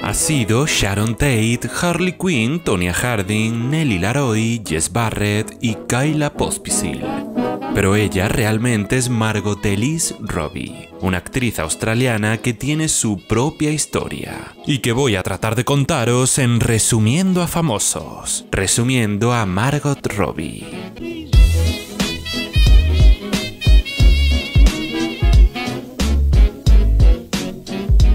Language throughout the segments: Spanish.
ha sido Sharon Tate, Harley Quinn, Tonya Harding, Nellie Laroy, Jess Barrett y Kyla Pospisil. Pero ella realmente es Margot Elise Robbie, una actriz australiana que tiene su propia historia y que voy a tratar de contaros en Resumiendo a Famosos, resumiendo a Margot Robbie.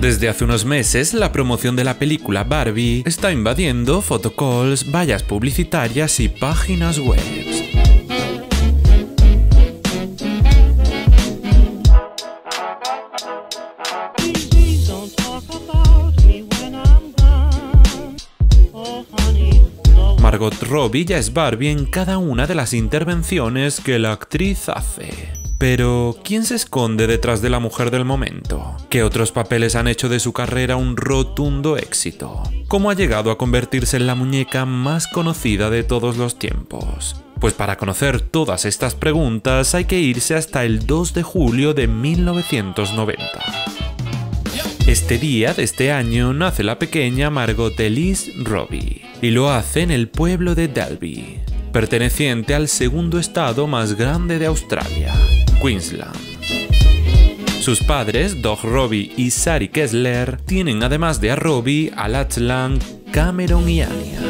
Desde hace unos meses, la promoción de la película Barbie está invadiendo photocalls, vallas publicitarias y páginas web. Margot Robbie ya es Barbie en cada una de las intervenciones que la actriz hace. Pero, ¿quién se esconde detrás de la mujer del momento? ¿Qué otros papeles han hecho de su carrera un rotundo éxito? ¿Cómo ha llegado a convertirse en la muñeca más conocida de todos los tiempos? Pues para conocer todas estas preguntas hay que irse hasta el 2 de julio de 1990. Este día de este año nace la pequeña Margot Elise Robbie, y lo hace en el pueblo de Dalby, perteneciente al segundo estado más grande de Australia, Queensland. Sus padres, Doug Robbie y Sari Kessler, tienen además de a Robbie a Lachlan, Cameron y Anya.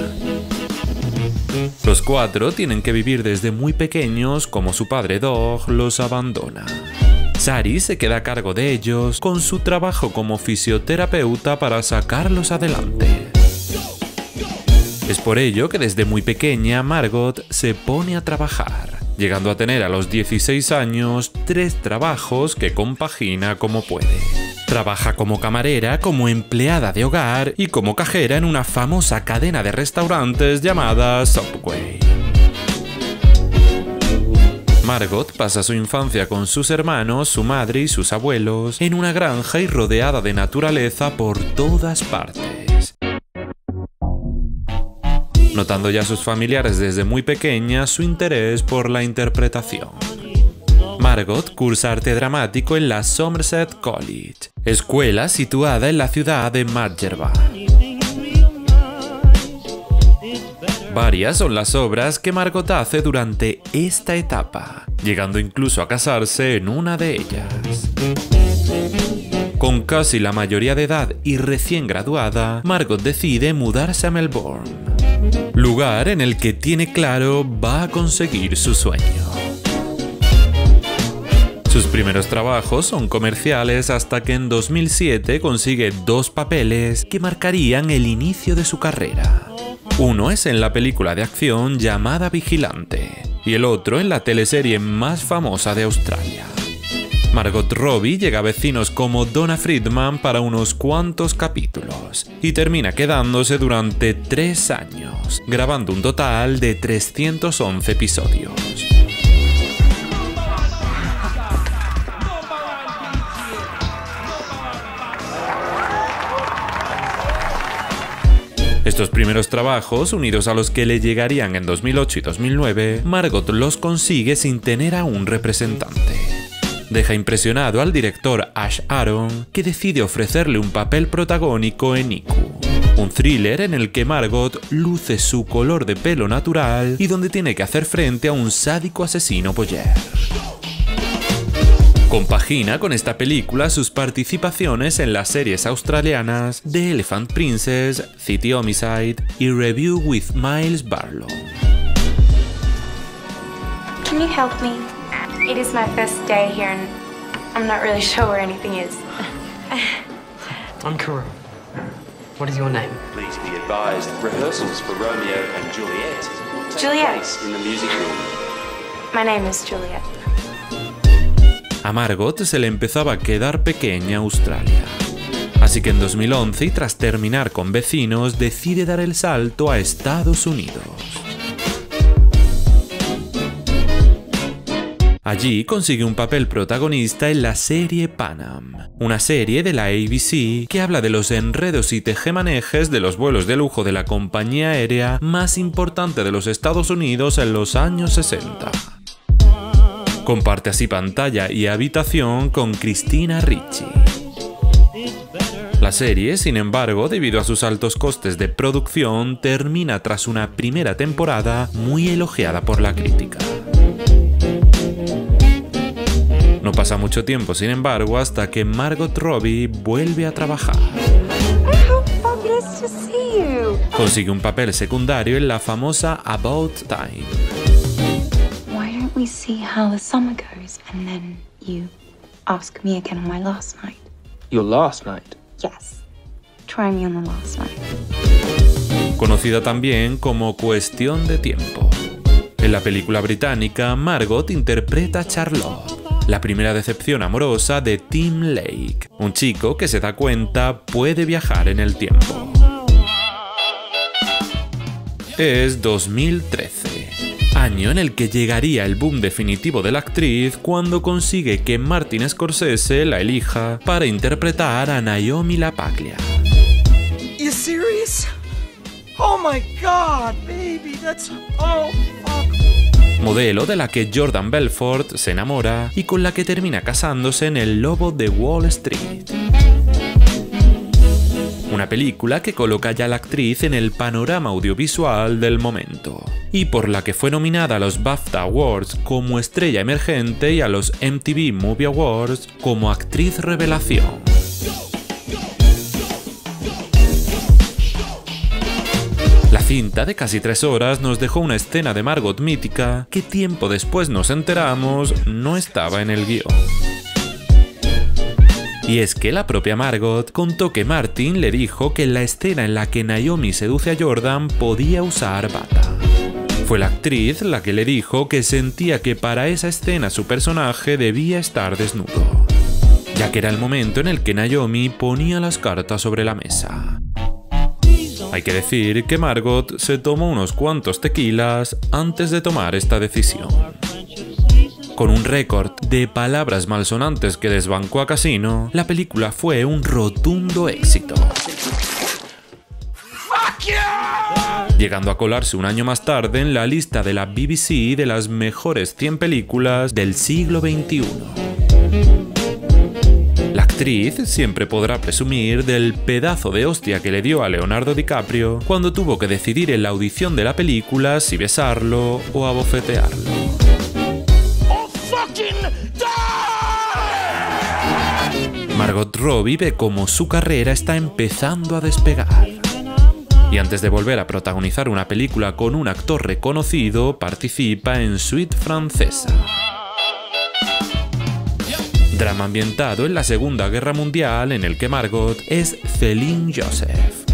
Los cuatro tienen que vivir desde muy pequeños como su padre Doug los abandona. Sari se queda a cargo de ellos con su trabajo como fisioterapeuta para sacarlos adelante. Es por ello que desde muy pequeña Margot se pone a trabajar, llegando a tener a los 16 años 3 trabajos que compagina como puede. Trabaja como camarera, como empleada de hogar y como cajera en una famosa cadena de restaurantes llamada Subway. Margot pasa su infancia con sus hermanos, su madre y sus abuelos en una granja y rodeada de naturaleza por todas partes. Notando ya a sus familiares desde muy pequeña su interés por la interpretación. Margot cursa arte dramático en la Somerset College, escuela situada en la ciudad de Margerba. Varias son las obras que Margot hace durante esta etapa, llegando incluso a casarse en una de ellas. Con casi la mayoría de edad y recién graduada, Margot decide mudarse a Melbourne, lugar en el que tiene claro va a conseguir su sueño. Sus primeros trabajos son comerciales hasta que en 2007 consigue 2 papeles que marcarían el inicio de su carrera. Uno es en la película de acción llamada Vigilante y el otro en la teleserie más famosa de Australia. Margot Robbie llega a Vecinos como Donna Friedman para unos cuantos capítulos y termina quedándose durante 3 años, grabando un total de 311 episodios. Estos primeros trabajos, unidos a los que le llegarían en 2008 y 2009, Margot los consigue sin tener a un representante. Deja impresionado al director Ash Aaron, que decide ofrecerle un papel protagónico en Iku, un thriller en el que Margot luce su color de pelo natural y donde tiene que hacer frente a un sádico asesino boyer. Compagina con esta película sus participaciones en las series australianas The Elephant Princess, City Homicide y Review with Miles Barlow. Can you help me? It is my first day here and I'm not really sure where anything is. I'm Kuro. What is your name? Please be advised, rehearsals for Romeo and Juliet take Juliet. place in the music room. My name is Juliet. A Margot se le empezaba a quedar pequeña Australia. Así que en 2011, y tras terminar con Vecinos, decide dar el salto a Estados Unidos. Allí consigue un papel protagonista en la serie Pan Am, una serie de la ABC que habla de los enredos y tejemanejes de los vuelos de lujo de la compañía aérea más importante de los Estados Unidos en los años 60. Comparte así pantalla y habitación con Christina Ricci. La serie, sin embargo, debido a sus altos costes de producción, termina tras una primera temporada muy elogiada por la crítica. No pasa mucho tiempo, sin embargo, hasta que Margot Robbie vuelve a trabajar. Consigue un papel secundario en la famosa About Time. Why don't we see how the summer goes and then you ask me again on my last night? Your last night? Yes. Try me on the last night. Conocida también como Cuestión de Tiempo. En la película británica, Margot interpreta a Charlotte, la primera decepción amorosa de Tim Lake, un chico que se da cuenta puede viajar en el tiempo. Es 2013, año en el que llegaría el boom definitivo de la actriz cuando consigue que Martin Scorsese la elija para interpretar a Naomi LaPaglia. You serious? Oh my God, baby, that's... Oh, fuck. Modelo de la que Jordan Belfort se enamora y con la que termina casándose en El Lobo de Wall Street. Una película que coloca ya a la actriz en el panorama audiovisual del momento, y por la que fue nominada a los BAFTA Awards como estrella emergente y a los MTV Movie Awards como actriz revelación. La cinta de casi 3 horas nos dejó una escena de Margot mítica que tiempo después nos enteramos no estaba en el guión. Y es que la propia Margot contó que Martin le dijo que en la escena en la que Naomi seduce a Jordan podía usar bata. Fue la actriz la que le dijo que sentía que para esa escena su personaje debía estar desnudo, ya que era el momento en el que Naomi ponía las cartas sobre la mesa. Hay que decir que Margot se tomó unos cuantos tequilas antes de tomar esta decisión. Con un récord de palabras malsonantes que desbancó a Casino, la película fue un rotundo éxito, llegando a colarse un año más tarde en la lista de la BBC de las mejores 100 películas del siglo XXI. La actriz siempre podrá presumir del pedazo de hostia que le dio a Leonardo DiCaprio cuando tuvo que decidir en la audición de la película si besarlo o abofetearlo. Margot Robbie ve cómo su carrera está empezando a despegar. Y antes de volver a protagonizar una película con un actor reconocido, participa en Suite Francesa, drama ambientado en la Segunda Guerra Mundial en el que Margot es Céline Joseph.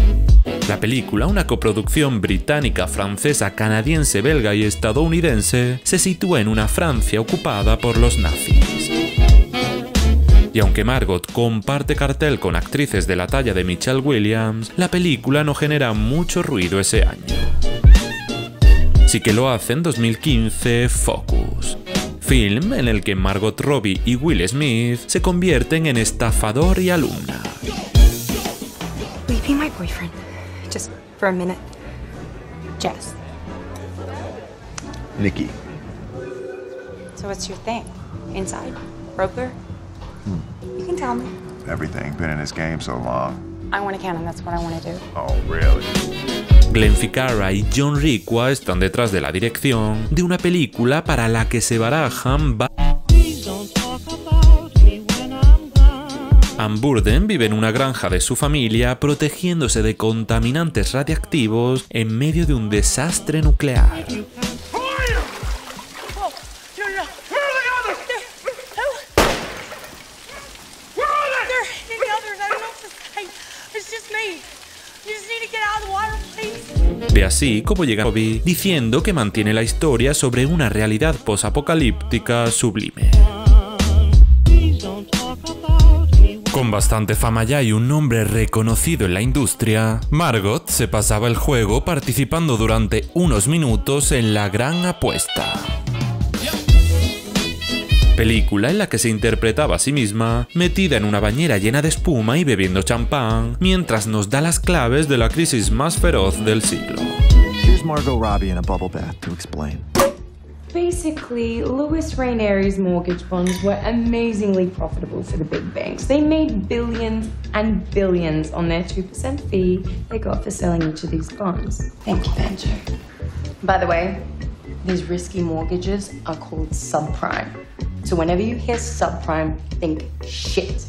La película, una coproducción británica, francesa, canadiense, belga y estadounidense, se sitúa en una Francia ocupada por los nazis. Y aunque Margot comparte cartel con actrices de la talla de Michelle Williams, la película no genera mucho ruido ese año. Sí que lo hace en 2015 Focus, film en el que Margot Robbie y Will Smith se convierten en estafador y alumna. Will you be my boyfriend? Just for a minute. Jess. Nikki. So what's your thing? Inside? Broker? You can tell me. Everything. Been in this game so long. I want to count, and that's what I want to do. Oh, really? Glenn Ficarra y John Requa están detrás de la dirección de una película para la que se barajan Ann Burden vive en una granja de su familia protegiéndose de contaminantes radiactivos en medio de un desastre nuclear. Ve así como llega Robbie diciendo que mantiene la historia sobre una realidad posapocalíptica sublime. Con bastante fama ya y un nombre reconocido en la industria, Margot se pasaba el juego participando durante unos minutos en La Gran Apuesta, película en la que se interpretaba a sí misma metida en una bañera llena de espuma y bebiendo champán, mientras nos da las claves de la crisis más feroz del siglo. Here's Margot Robbie in a bubble bath to explain. Basically, Louis Ranieri's mortgage bonds were amazingly profitable for the big banks. They made billions and billions on their 2% fee they got for selling each of these bonds. Thank you, Banjo. By the way, these risky mortgages are called subprime. So whenever you hear subprime, think shit.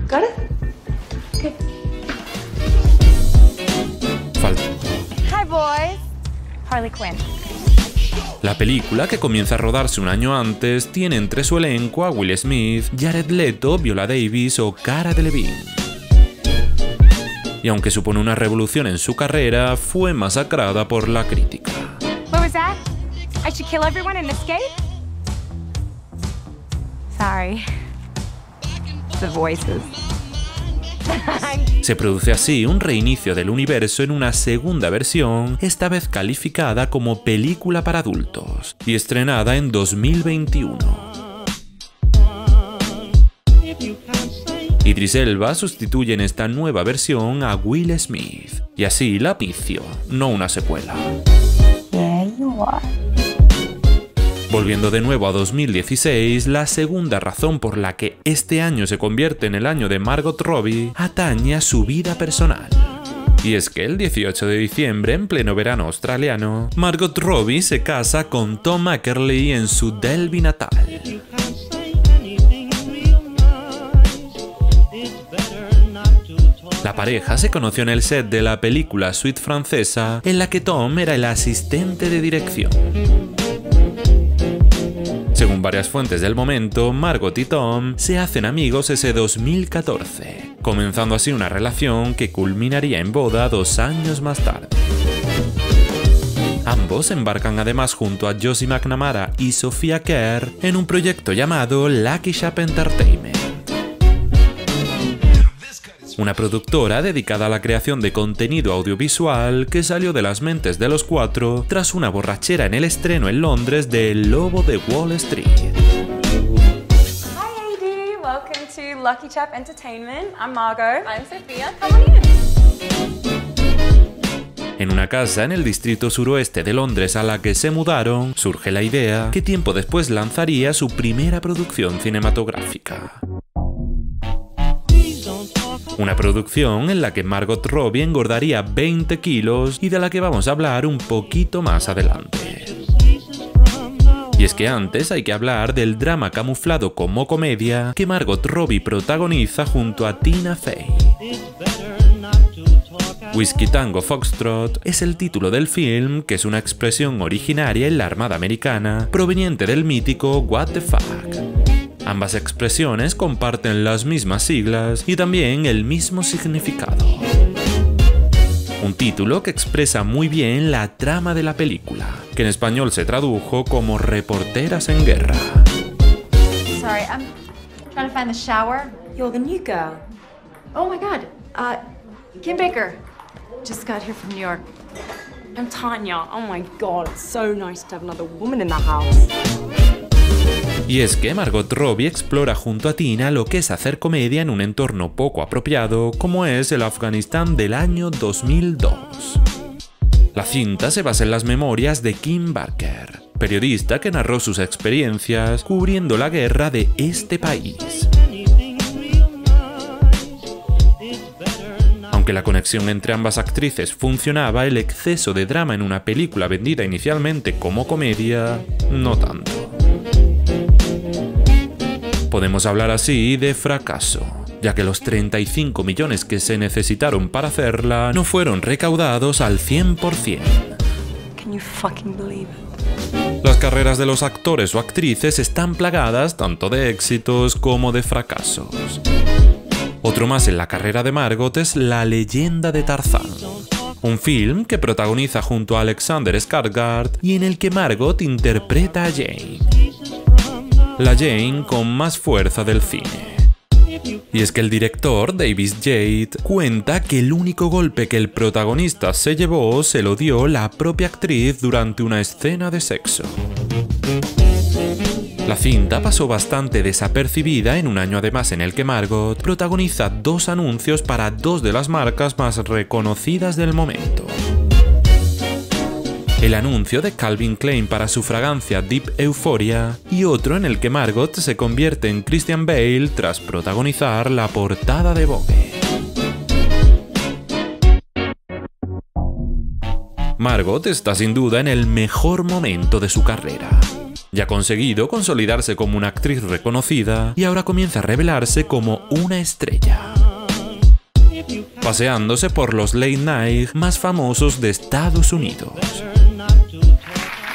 Got it? Good. Hi, boys. Harley Quinn. La película, que comienza a rodarse un año antes, tiene entre su elenco a Will Smith, Jared Leto, Viola Davis o Cara Delevingne. Y aunque supone una revolución en su carrera, fue masacrada por la crítica. What was that? I should kill everyone and escape? Sorry. The voices. Se produce así un reinicio del universo en una segunda versión, esta vez calificada como película para adultos, y estrenada en 2021. Idris Elba sustituye en esta nueva versión a Will Smith, y así la inicio, no una secuela. Yeah, you are. Volviendo de nuevo a 2016, la segunda razón por la que este año se convierte en el año de Margot Robbie atañe a su vida personal. Y es que el 18 de diciembre, en pleno verano australiano, Margot Robbie se casa con Tom Ackerley en su Delby natal. La pareja se conoció en el set de la película Suite francesa, en la que Tom era el asistente de dirección. Según varias fuentes del momento, Margot y Tom se hacen amigos ese 2014, comenzando así una relación que culminaría en boda 2 años más tarde. Ambos embarcan además junto a Josie McNamara y Sophia Kerr en un proyecto llamado Lucky Shop Entertainment, una productora dedicada a la creación de contenido audiovisual que salió de las mentes de los cuatro tras una borrachera en el estreno en Londres de El Lobo de Wall Street. Hi, AD. Welcome to Lucky Chap Entertainment. I'm Margot. I'm Sophia. Come on in. En una casa en el distrito suroeste de Londres a la que se mudaron, surge la idea que tiempo después lanzaría su primera producción cinematográfica. Una producción en la que Margot Robbie engordaría 20 kilos y de la que vamos a hablar un poquito más adelante. Y es que antes hay que hablar del drama camuflado como comedia que Margot Robbie protagoniza junto a Tina Fey. Whiskey Tango Foxtrot es el título del film, que es una expresión originaria en la Armada Americana proveniente del mítico What the Fuck. Ambas expresiones comparten las mismas siglas y también el mismo significado. Un título que expresa muy bien la trama de la película, que en español se tradujo como Reporteras en Guerra. Sorry, I'm trying to find the shower. You're the new girl. Oh my God. Kim Baker. Just got here from New York. I'm Tanya. Oh my God, it's so nice to have another woman in the house. Y es que Margot Robbie explora junto a Tina lo que es hacer comedia en un entorno poco apropiado como es el Afganistán del año 2002. La cinta se basa en las memorias de Kim Barker, periodista que narró sus experiencias cubriendo la guerra de este país. Aunque la conexión entre ambas actrices funcionaba, el exceso de drama en una película vendida inicialmente como comedia, no tanto. Podemos hablar así de fracaso, ya que los 35 millones que se necesitaron para hacerla no fueron recaudados al 100%. Can you fucking believe it? Las carreras de los actores o actrices están plagadas tanto de éxitos como de fracasos. Otro más en la carrera de Margot es La leyenda de Tarzán, un film que protagoniza junto a Alexander Skarsgård y en el que Margot interpreta a Jane, la Jane con más fuerza del cine. Y es que el director, David Yates, cuenta que el único golpe que el protagonista se llevó se lo dio la propia actriz durante una escena de sexo. La cinta pasó bastante desapercibida en un año además en el que Margot protagoniza 2 anuncios para 2 de las marcas más reconocidas del momento. el anuncio de Calvin Klein para su fragancia Deep Euphoria y otro en el que Margot se convierte en Christian Bale tras protagonizar la portada de Vogue. Margot está sin duda en el mejor momento de su carrera. Ya ha conseguido consolidarse como una actriz reconocida y ahora comienza a revelarse como una estrella, paseándose por los late night más famosos de Estados Unidos.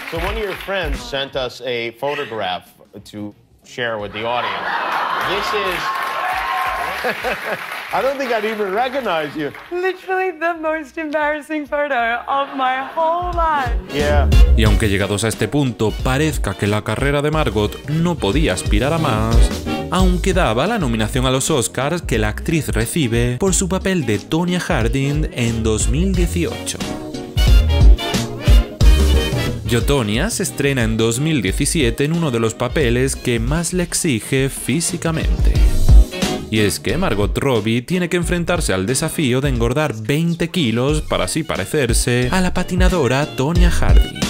So one of your friends sent us a photograph to share with the audience. This is... I don't think I'd even recognize you. Literally the most embarrassing photo of my whole life. Yeah. Y aunque llegados a este punto parezca que la carrera de Margot no podía aspirar a más, aún quedaba la nominación a los Oscars que la actriz recibe por su papel de Tonya Harding en 2018. Yo, Tonya se estrena en 2017 en uno de los papeles que más le exige físicamente. Y es que Margot Robbie tiene que enfrentarse al desafío de engordar 20 kilos para así parecerse a la patinadora Tonya Harding.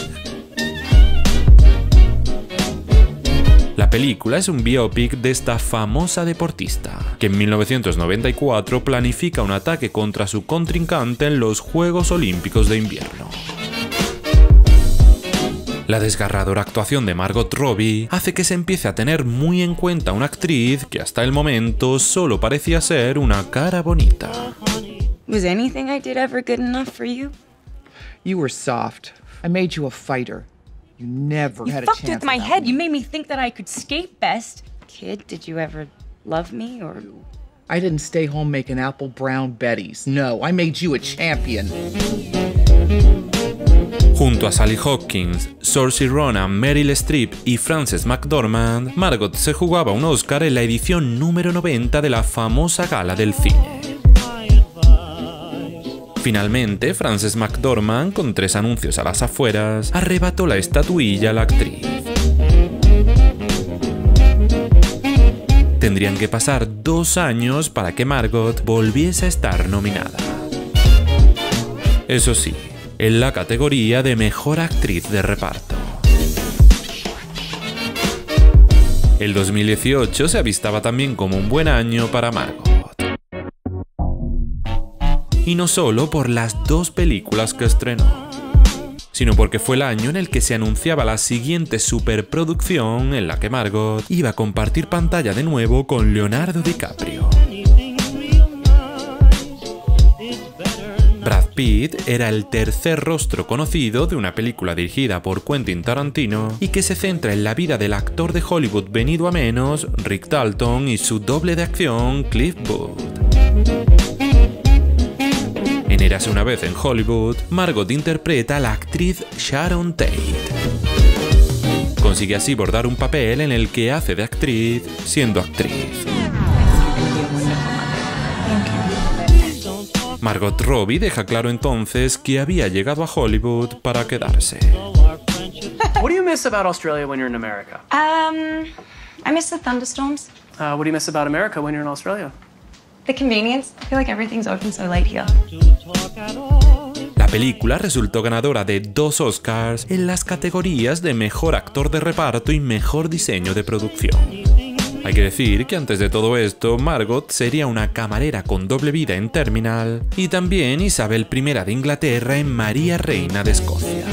La película es un biopic de esta famosa deportista, que en 1994 planifica un ataque contra su contrincante en los Juegos Olímpicos de Invierno. La desgarradora actuación de Margot Robbie hace que se empiece a tener muy en cuenta una actriz que hasta el momento solo parecía ser una cara bonita. Was anything I did ever good enough for you? You were soft. I made you a fighter. You never had a chance. You fucked with my head. You made me think that I could skate best. Kid, did you ever love me or... I didn't stay home making apple brown Bettys. No, I made you a champion. Junto a Sally Hawkins, Saoirse Ronan, Meryl Streep y Frances McDormand, Margot se jugaba un Oscar en la edición número 90 de la famosa gala del cine. Finalmente, Frances McDormand, con 3 anuncios a las afueras, arrebató la estatuilla a la actriz. Tendrían que pasar 2 años para que Margot volviese a estar nominada. Eso sí, en la categoría de Mejor Actriz de Reparto. El 2018 se avistaba también como un buen año para Margot. Y no solo por las 2 películas que estrenó, sino porque fue el año en el que se anunciaba la siguiente superproducción en la que Margot iba a compartir pantalla de nuevo con Leonardo DiCaprio. Brad Pitt era el tercer rostro conocido de una película dirigida por Quentin Tarantino y que se centra en la vida del actor de Hollywood venido a menos, Rick Dalton, y su doble de acción, Cliff Booth. En Érase una vez en Hollywood, Margot interpreta a la actriz Sharon Tate. Consigue así bordar un papel en el que hace de actriz siendo actriz. Margot Robbie deja claro entonces que había llegado a Hollywood para quedarse. What do you miss about Australia when you're in America? I miss the thunderstorms. What do you miss about America when you're in Australia? The convenience. I feel like everything's open so late here. La película resultó ganadora de 2 Oscars en las categorías de Mejor Actor de Reparto y Mejor Diseño de Producción. Hay que decir que antes de todo esto, Margot sería una camarera con doble vida en Terminal y también Isabel I de Inglaterra en María Reina de Escocia.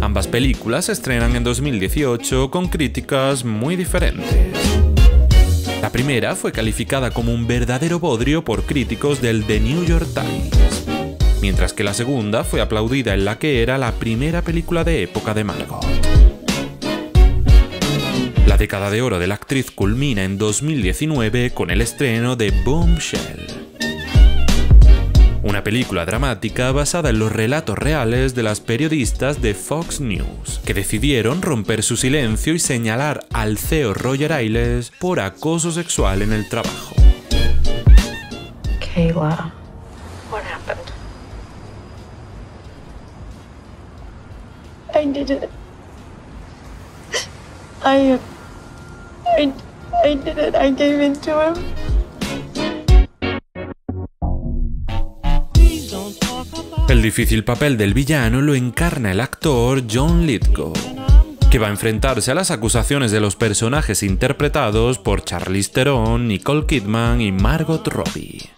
Ambas películas se estrenan en 2018 con críticas muy diferentes. La primera fue calificada como un verdadero bodrio por críticos del The New York Times, mientras que la segunda fue aplaudida en la que era la primera película de época de Margot. La década de oro de la actriz culmina en 2019 con el estreno de Bombshell, una película dramática basada en los relatos reales de las periodistas de Fox News, que decidieron romper su silencio y señalar al CEO Roger Ailes por acoso sexual en el trabajo. Kayla, what happened? I did it. I did it. I gave in to him. Please don't talk about El difícil papel del villano lo encarna el actor John Lithgow, que va a enfrentarse a las acusaciones de los personajes interpretados por Charlize Theron, Nicole Kidman y Margot Robbie.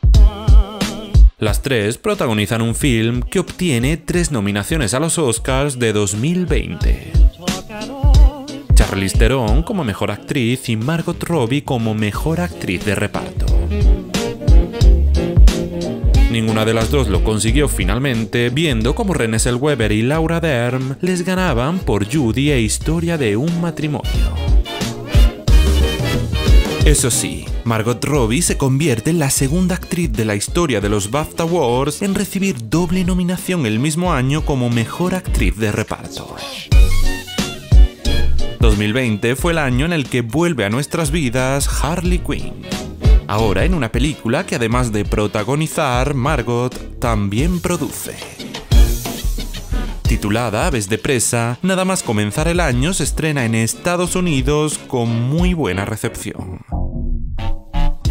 Las tres protagonizan un film que obtiene 3 nominaciones a los Oscars de 2020. Charlize Theron como mejor actriz y Margot Robbie como mejor actriz de reparto. Ninguna de las dos lo consiguió finalmente, viendo como Renée Zellweger y Laura Dern les ganaban por Judy e Historia de un matrimonio. Eso sí, Margot Robbie se convierte en la segunda actriz de la historia de los BAFTA Awards en recibir doble nominación el mismo año como mejor actriz de reparto. 2020 fue el año en el que vuelve a nuestras vidas Harley Quinn. Ahora en una película que además de protagonizar, Margot también produce. Titulada Aves de presa, nada más comenzar el año se estrena en Estados Unidos con muy buena recepción.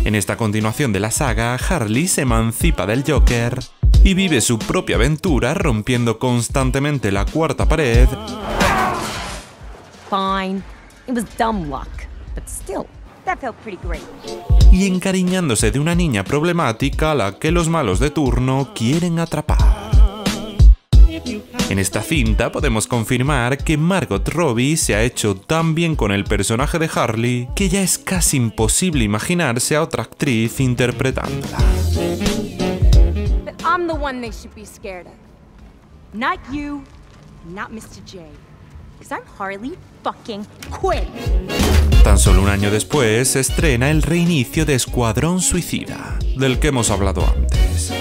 En esta continuación de la saga, Harley se emancipa del Joker y vive su propia aventura rompiendo constantemente la cuarta pared. Fine. It was dumb luck, but still, that felt pretty great. Y encariñándose de una niña problemática a la que los malos de turno quieren atrapar. En esta cinta podemos confirmar que Margot Robbie se ha hecho tan bien con el personaje de Harley que ya es casi imposible imaginarse a otra actriz interpretándola. But I'm the one they should be scared of. Not you, not Mr. J. Because I'm Harley fucking Quinn. Tan solo un año después se estrena el reinicio de Escuadrón Suicida, del que hemos hablado antes.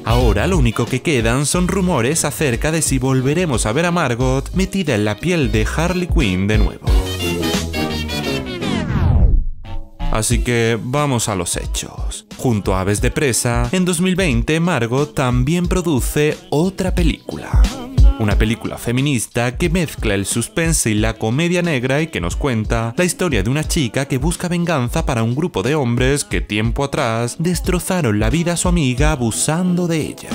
Ahora lo único que quedan son rumores acerca de si volveremos a ver a Margot metida en la piel de Harley Quinn de nuevo. Así que vamos a los hechos. Junto a Aves de presa, en 2020 Margot también produce otra película. Una película feminista que mezcla el suspense y la comedia negra y que nos cuenta la historia de una chica que busca venganza para un grupo de hombres que tiempo atrás destrozaron la vida a su amiga abusando de ella.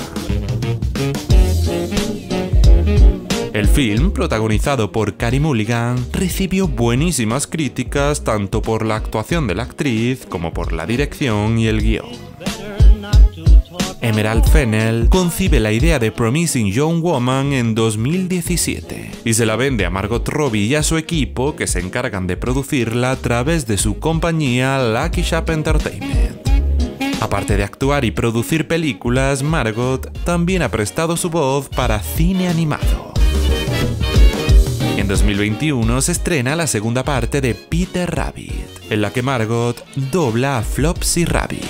El film, protagonizado por Carey Mulligan, recibió buenísimas críticas tanto por la actuación de la actriz como por la dirección y el guión. Emerald Fennell concibe la idea de Promising Young Woman en 2017 y se la vende a Margot Robbie y a su equipo, que se encargan de producirla a través de su compañía Lucky Shop Entertainment. Aparte de actuar y producir películas, Margot también ha prestado su voz para cine animado. En 2021 se estrena la segunda parte de Peter Rabbit, en la que Margot dobla a Flopsy Rabbit.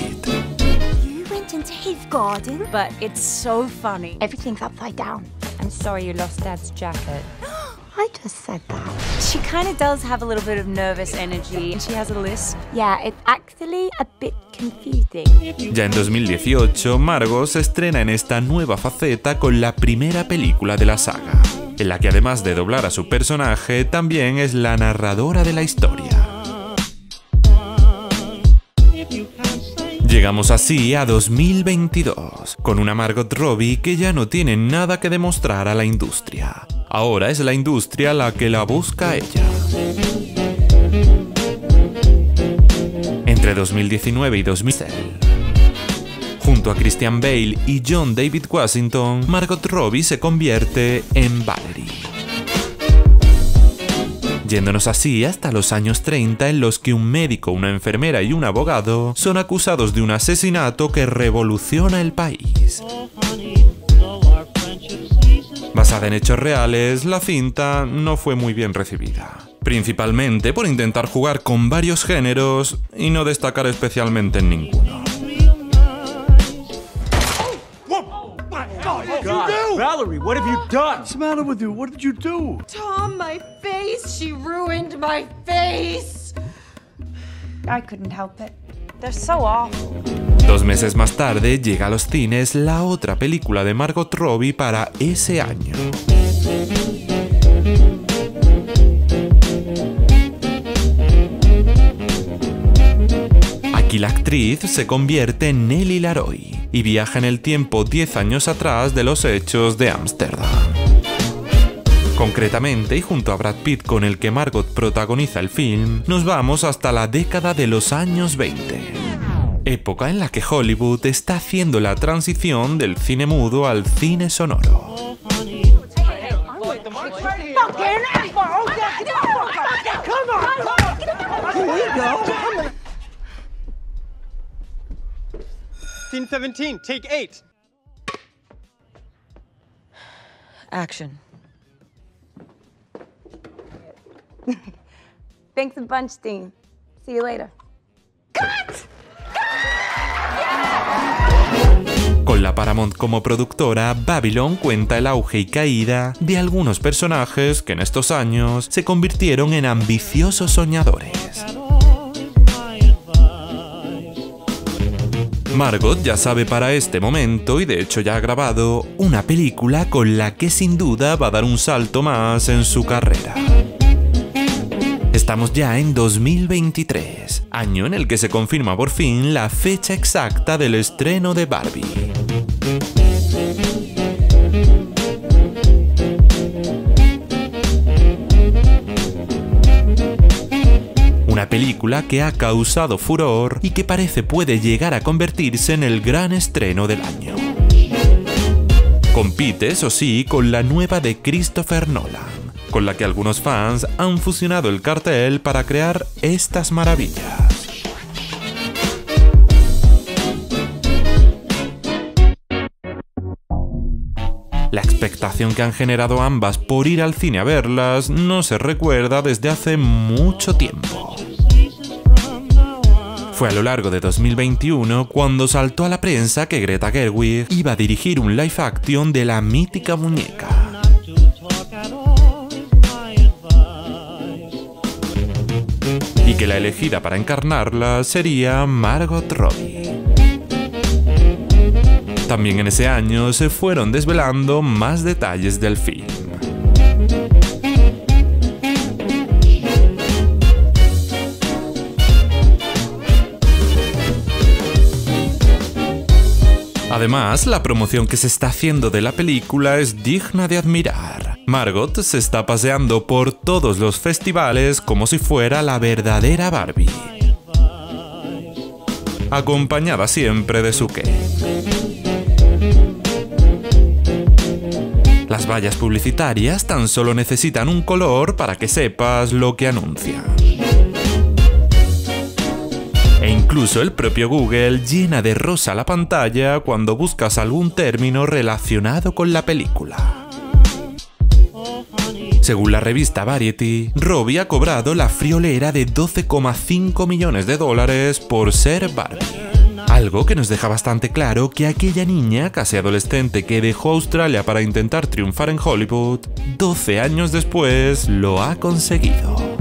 Garden, but it's so funny. Everything's upside down. I'm sorry you lost Dad's jacket. I just said that. She kind of does have a little bit of nervous energy, and she has a lisp. Yeah, it's actually a bit confusing. Ya en 2018, Margot se estrena en esta nueva faceta con la primera película de la saga, en la que además de doblar a su personaje, también es la narradora de la historia. Llegamos así a 2022, con una Margot Robbie que ya no tiene nada que demostrar a la industria. Ahora es la industria la que la busca a ella. Entre 2019 y 2006, junto a Christian Bale y John David Washington, Margot Robbie se convierte en Valerie. Yéndonos así hasta los años 30, en los que un médico, una enfermera y un abogado son acusados de un asesinato que revoluciona el país. Basada en hechos reales, la cinta no fue muy bien recibida, principalmente por intentar jugar con varios géneros y no destacar especialmente en ninguno. Valerie, what have you done? What's the matter with you? What did you do? Tom, my face! She ruined my face! I couldn't help it. They're so awful. 2 meses más tarde llega a los cines la otra película de Margot Robbie para ese año. Aquí la actriz se convierte en Nellie Laroy y viaja en el tiempo 10 años atrás de los hechos de Ámsterdam. Concretamente, y junto a Brad Pitt, con el que Margot protagoniza el film, nos vamos hasta la década de los años 20. Época en la que Hollywood está haciendo la transición del cine mudo al cine sonoro. Scene 17, take 8. Action. Thanks a bunch, Dean. See you later. Con la Paramount como productora, Babylon cuenta el auge y caída de algunos personajes que en estos años se convirtieron en ambiciosos soñadores. Margot ya sabe para este momento, y de hecho ya ha grabado, una película con la que sin duda va a dar un salto más en su carrera. Estamos ya en 2023, año en el que se confirma por fin la fecha exacta del estreno de Barbie. Una película que ha causado furor y que parece puede llegar a convertirse en el gran estreno del año. Compite, eso sí, con la nueva de Christopher Nolan, con la que algunos fans han fusionado el cartel para crear estas maravillas. La expectación que han generado ambas por ir al cine a verlas no se recuerda desde hace mucho tiempo. Fue a lo largo de 2021 cuando saltó a la prensa que Greta Gerwig iba a dirigir un live action de la mítica muñeca. Y que la elegida para encarnarla sería Margot Robbie. También en ese año se fueron desvelando más detalles del film. Además, la promoción que se está haciendo de la película es digna de admirar. Margot se está paseando por todos los festivales como si fuera la verdadera Barbie, acompañada siempre de su Ken. Las vallas publicitarias tan solo necesitan un color para que sepas lo que anuncian. E incluso el propio Google llena de rosa la pantalla cuando buscas algún término relacionado con la película. Según la revista Variety, Robbie ha cobrado la friolera de $12,5 millones por ser Barbie. Algo que nos deja bastante claro que aquella niña, casi adolescente, que dejó Australia para intentar triunfar en Hollywood, 12 años después lo ha conseguido.